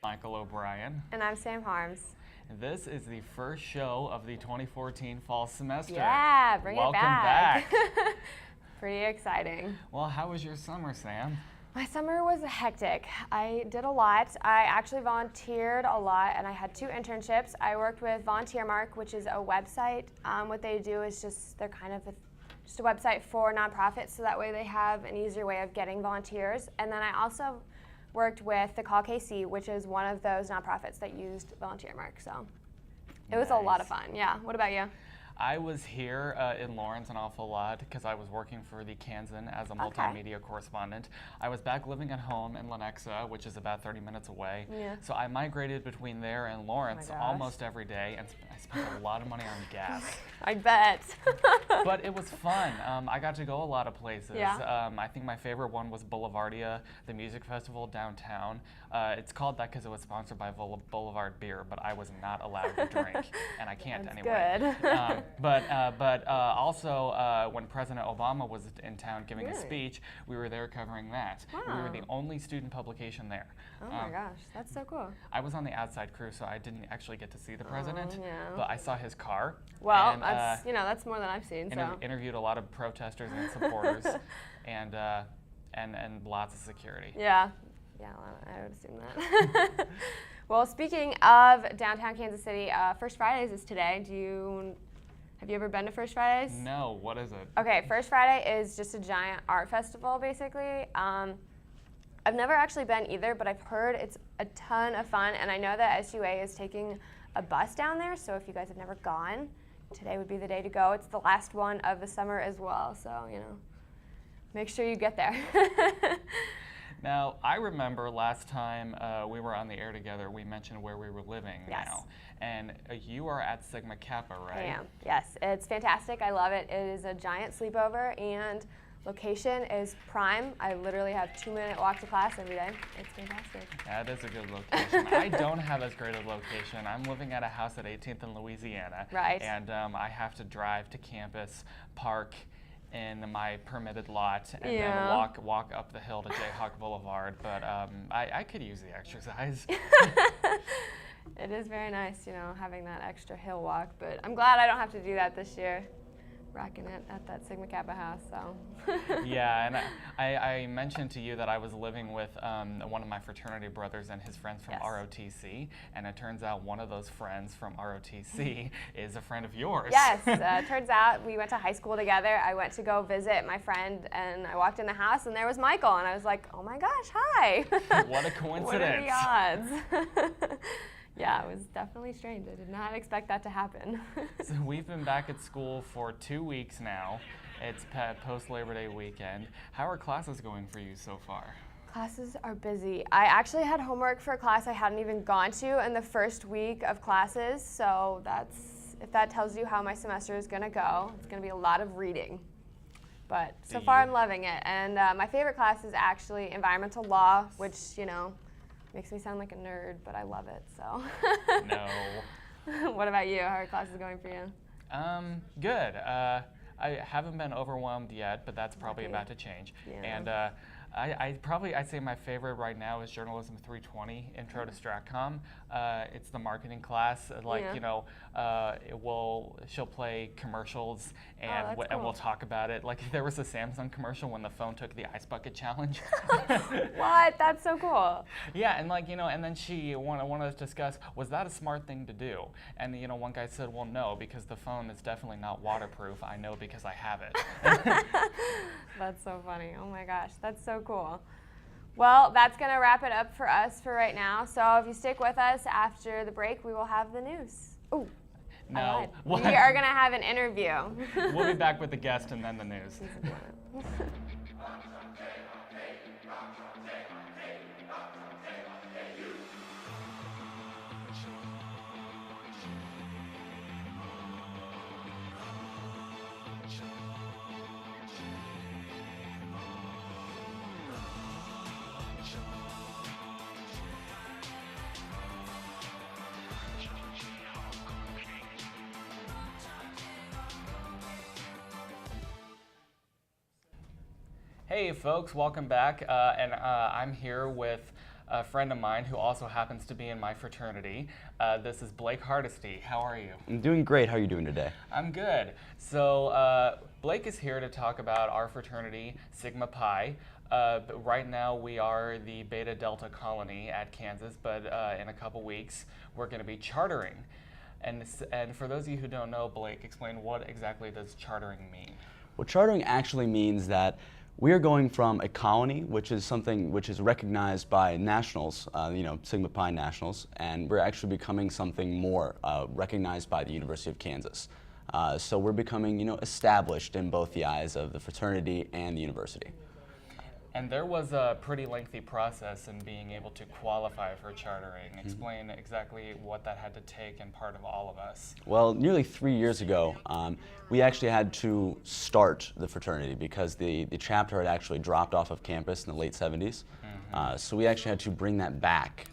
Michael O'Brien. And I'm Sam Harms. This is the first show of the 2014 fall semester. Yeah, bring Welcome it back. back. Pretty exciting. Well, how was your summer, Sam? My summer was hectic. I did a lot. I actually volunteered a lot, and I had 2 internships. I worked with Volunteer Mark, which is a website. What they do is they're kind of just a website for nonprofits, so that way they have an easier way of getting volunteers. And then I also worked with the Call KC, which is one of those nonprofits that used Volunteer Mark. So it was a lot of fun. Yeah. What about you? I was here in Lawrence an awful lot because I was working for the Kansan as a multimedia correspondent. I was back living at home in Lenexa, which is about 30 minutes away. Yeah. So I migrated between there and Lawrence almost every day, and I spent a lot of money on gas. I bet. But it was fun. I got to go a lot of places. Yeah. I think my favorite one was Boulevardia, the music festival downtown. It's called that because it was sponsored by Boulevard Beer, but I was not allowed to drink, and I can't That's anyway. Good. But also when President Obama was in town giving a speech, we were there covering that. Wow. We were the only student publication there. Oh my gosh, that's so cool. I was on the outside crew, so I didn't actually get to see the president, yeah. but I saw his car. Well, and, that's more than I've seen. Interviewed a lot of protesters and supporters, and lots of security. Yeah, I would assume that. Well, speaking of downtown Kansas City, First Fridays is today. Have you ever been to First Fridays? No, what is it? Okay, First Friday is just a giant art festival, basically. I've never actually been either, but I've heard it's a ton of fun, and I know that SUA is taking a bus down there, so if you guys have never gone, today would be the day to go. It's the last one of the summer as well, so, make sure you get there. Now, I remember last time we were on the air together, we mentioned where we were living now. And you are at Sigma Kappa, right? I am, yes. It's fantastic. I love it. It is a giant sleepover, and location is prime. I literally have 2-minute walk to class every day. It's fantastic. That is a good location. I don't have as great a location. I'm living at a house at 18th and Louisiana. Right. And I have to drive to campus, park in my permitted lot, and then walk up the hill to Jayhawk Boulevard. But I could use the exercise. It is very nice, having that extra hill walk. But I'm glad I don't have to do that this year. Rocking it at that Sigma Kappa house, so. Yeah, and I mentioned to you that I was living with one of my fraternity brothers and his friends from ROTC, and it turns out one of those friends from ROTC is a friend of yours. Yes, turns out we went to high school together. I went to go visit my friend, and I walked in the house, and there was Michael, and I was like, oh my gosh, hi. What a coincidence. What are the odds? Yeah, it was definitely strange. I did not expect that to happen. So we've been back at school for 2 weeks now. It's post-Labor Day weekend. How are classes going for you so far? Classes are busy. I actually had homework for a class I hadn't even gone to in the first week of classes, so if that tells you how my semester is going to go, it's going to be a lot of reading. But so far I'm loving it. And my favorite class is actually environmental law, which, makes me sound like a nerd, but I love it, so. No. What about you? How are classes going for you? Good. I haven't been overwhelmed yet, but that's probably about to change. Yeah. And I'd say my favorite right now is Journalism 320, Intro to Stratcom. It's the marketing class. She'll play commercials and we'll talk about it. Like there was a Samsung commercial when the phone took the ice bucket challenge. What? That's so cool. Yeah, and then she wanted to discuss, was that a smart thing to do? And one guy said, well, no, because the phone is definitely not waterproof. I know because I have it. That's so funny. Oh my gosh, that's so cool. Well, that's going to wrap it up for us for right now. So if you stick with us after the break, we will have the news. Oh, no. We are going to have an interview. We'll be back with the guest and then the news. Hey folks, welcome back, and I'm here with a friend of mine who also happens to be in my fraternity. This is Blake Hardesty. How are you? I'm doing great. How are you doing today? I'm good. So Blake is here to talk about our fraternity, Sigma Pi. But right now we are the Beta Delta colony at Kansas, but in a couple weeks we're going to be chartering. And for those of you who don't know, Blake, explain what exactly does chartering mean? Well, chartering actually means that we are going from a colony, which is something which is recognized by nationals, Sigma Pi nationals, and we're actually becoming something more recognized by the University of Kansas. So we're becoming, established in both the eyes of the fraternity and the university. And there was a pretty lengthy process in being able to qualify for chartering. Explain exactly what that had to take in part of all of us. Well, nearly 3 years ago, we actually had to start the fraternity because the chapter had actually dropped off of campus in the late 70s. So we actually had to bring that back.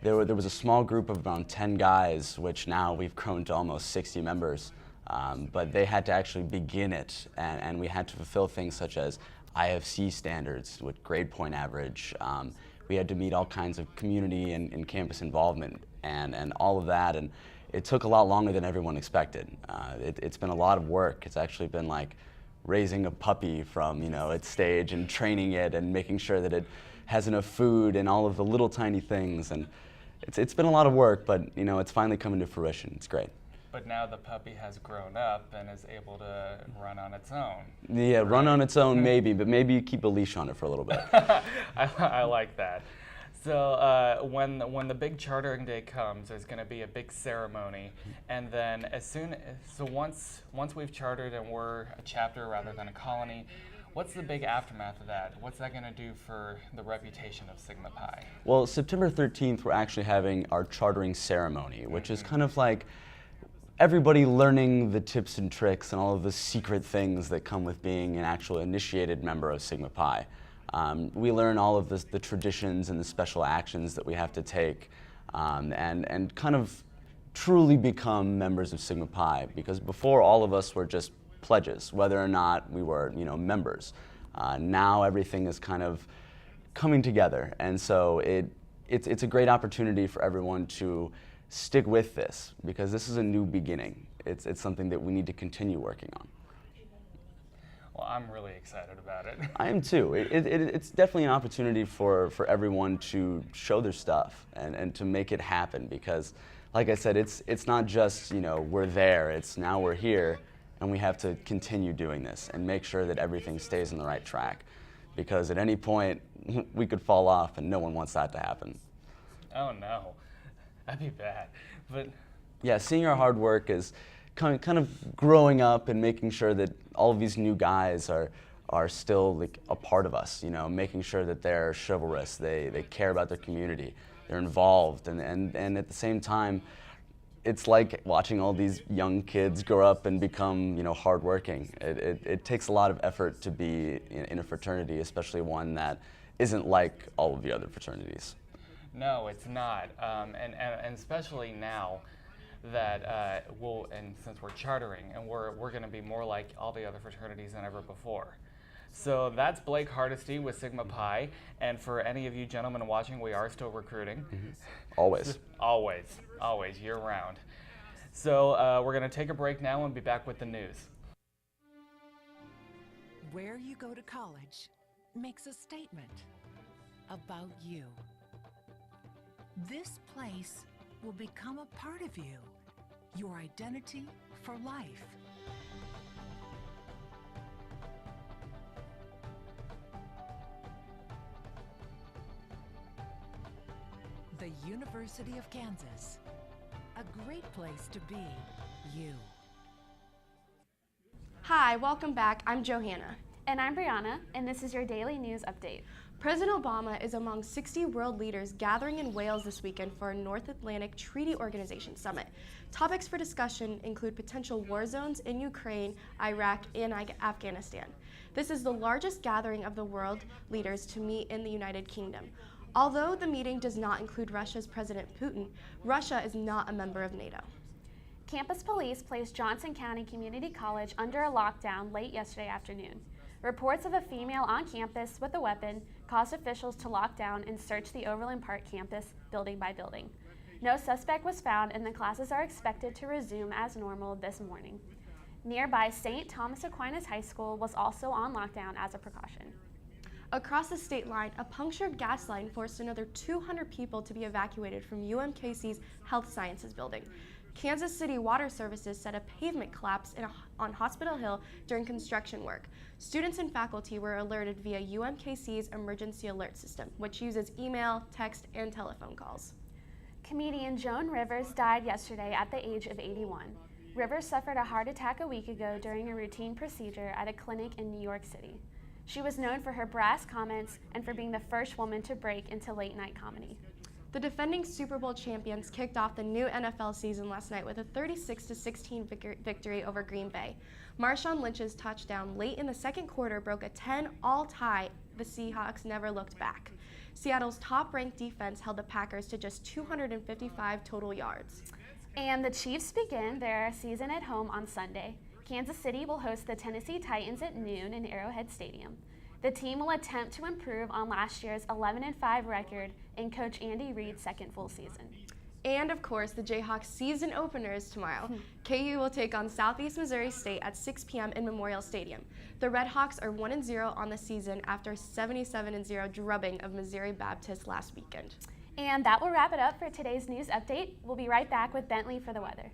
There was a small group of around 10 guys, which now we've grown to almost 60 members. But they had to actually begin it, and we had to fulfill things such as IFC standards with grade point average. We had to meet all kinds of community and campus involvement and all of that, and it took a lot longer than everyone expected. It's been a lot of work. It's actually been like raising a puppy from its stage and training it and making sure that it has enough food and all of the little tiny things, and it's been a lot of work, but it's finally coming to fruition. It's great. But now the puppy has grown up and is able to run on its own. Yeah, right? Run on its own maybe, but maybe keep a leash on it for a little bit. I like that. So when the big chartering day comes, there's going to be a big ceremony, and then once we've chartered and we're a chapter rather than a colony, what's the big aftermath of that? What's that going to do for the reputation of Sigma Pi? Well, September 13th, we're actually having our chartering ceremony, which is kind of like everybody learning the tips and tricks and all of the secret things that come with being an actual initiated member of Sigma Pi. We learn all of the traditions and the special actions that we have to take and kind of truly become members of Sigma Pi, because before all of us were just pledges, whether or not we were members. Now everything is kind of coming together, and so it's a great opportunity for everyone to stick with this, because this is a new beginning. It's something that we need to continue working on. Well, I'm really excited about it. I am too. It's definitely an opportunity for everyone to show their stuff and to make it happen, because like I said, it's not just we're there, it's now we're here, and we have to continue doing this and make sure that everything stays on the right track, because at any point we could fall off, and no one wants that to happen. Oh no. That'd be bad, but yeah, seeing our hard work is kind of growing up and making sure that all of these new guys are still like a part of us. Making sure that they're chivalrous, they care about their community, they're involved, and at the same time, it's like watching all these young kids grow up and become hardworking. It takes a lot of effort to be in a fraternity, especially one that isn't like all of the other fraternities. No, it's not, and especially now that and since we're chartering, and we're going to be more like all the other fraternities than ever before. So that's Blake Hardesty with Sigma Pi, and for any of you gentlemen watching, we are still recruiting. Always. Always, year round. So we're going to take a break now and be back with the news. Where you go to college makes a statement about you. This place will become a part of you, your identity for life. The University of Kansas, a great place to be you. Hi, welcome back. I'm Johanna. And I'm Brianna, and this is your daily news update. President Obama is among 60 world leaders gathering in Wales this weekend for a North Atlantic Treaty Organization summit. Topics for discussion include potential war zones in Ukraine, Iraq, and Afghanistan. This is the largest gathering of the world leaders to meet in the United Kingdom. Although the meeting does not include Russia's President Putin, Russia is not a member of NATO. Campus police placed Johnson County Community College under a lockdown late yesterday afternoon. Reports of a female on campus with a weapon caused officials to lock down and search the Overland Park campus building by building. No suspect was found, and the classes are expected to resume as normal this morning. Nearby, St. Thomas Aquinas High School was also on lockdown as a precaution. Across the state line, a punctured gas line forced another 200 people to be evacuated from UMKC's Health Sciences building. Kansas City Water Services said a pavement collapsed on Hospital Hill during construction work. Students and faculty were alerted via UMKC's emergency alert system, which uses email, text, and telephone calls. Comedian Joan Rivers died yesterday at the age of 81. Rivers suffered a heart attack a week ago during a routine procedure at a clinic in New York City. She was known for her brass comments and for being the first woman to break into late-night comedy. The defending Super Bowl champions kicked off the new NFL season last night with a 36-16 victory over Green Bay. Marshawn Lynch's touchdown late in the second quarter broke a 10-all tie. The Seahawks never looked back. Seattle's top-ranked defense held the Packers to just 255 total yards. And the Chiefs begin their season at home on Sunday. Kansas City will host the Tennessee Titans at noon in Arrowhead Stadium. The team will attempt to improve on last year's 11-5 record in Coach Andy Reid's second full season. And of course, the Jayhawks season opener is tomorrow. KU will take on Southeast Missouri State at 6 p.m. in Memorial Stadium. The Redhawks are 1-0 on the season after 77-0 drubbing of Missouri Baptist last weekend. And that will wrap it up for today's news update. We'll be right back with Bentley for the weather.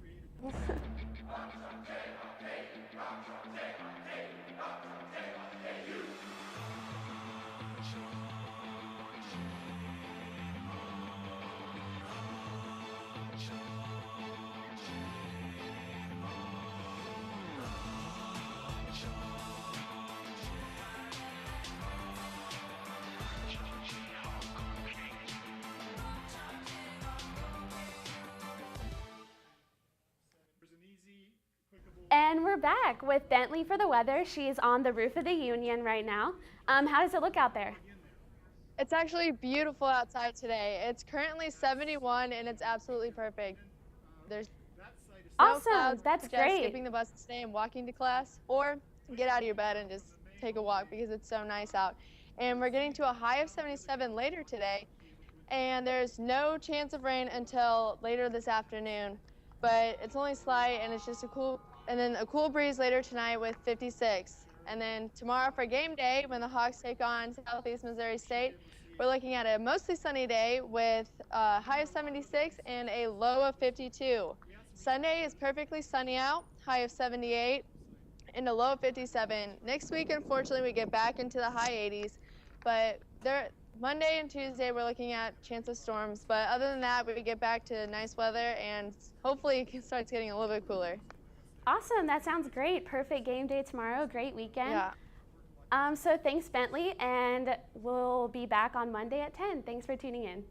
And we're back with Bentley for the weather. She's on the roof of the Union right now. How does it look out there? It's actually beautiful outside today. It's currently 71 and it's absolutely perfect. There's no clouds. That's Just great. skipping the bus today and walking to class, or get out of your bed and just take a walk because it's so nice out. And we're getting to a high of 77 later today, and there's no chance of rain until later this afternoon. But it's only slight, and it's just a cool breeze later tonight with 56. And then tomorrow for game day, when the Hawks take on Southeast Missouri State, we're looking at a mostly sunny day with a high of 76 and a low of 52. Sunday is perfectly sunny out, high of 78 and a low of 57. Next week, unfortunately, we get back into the high 80s, but Monday and Tuesday, we're looking at chance of storms. But other than that, we get back to nice weather, and hopefully it starts getting a little bit cooler. Awesome. That sounds great. Perfect game day tomorrow. Great weekend. Yeah. So thanks, Bentley, and we'll be back on Monday at 10. Thanks for tuning in.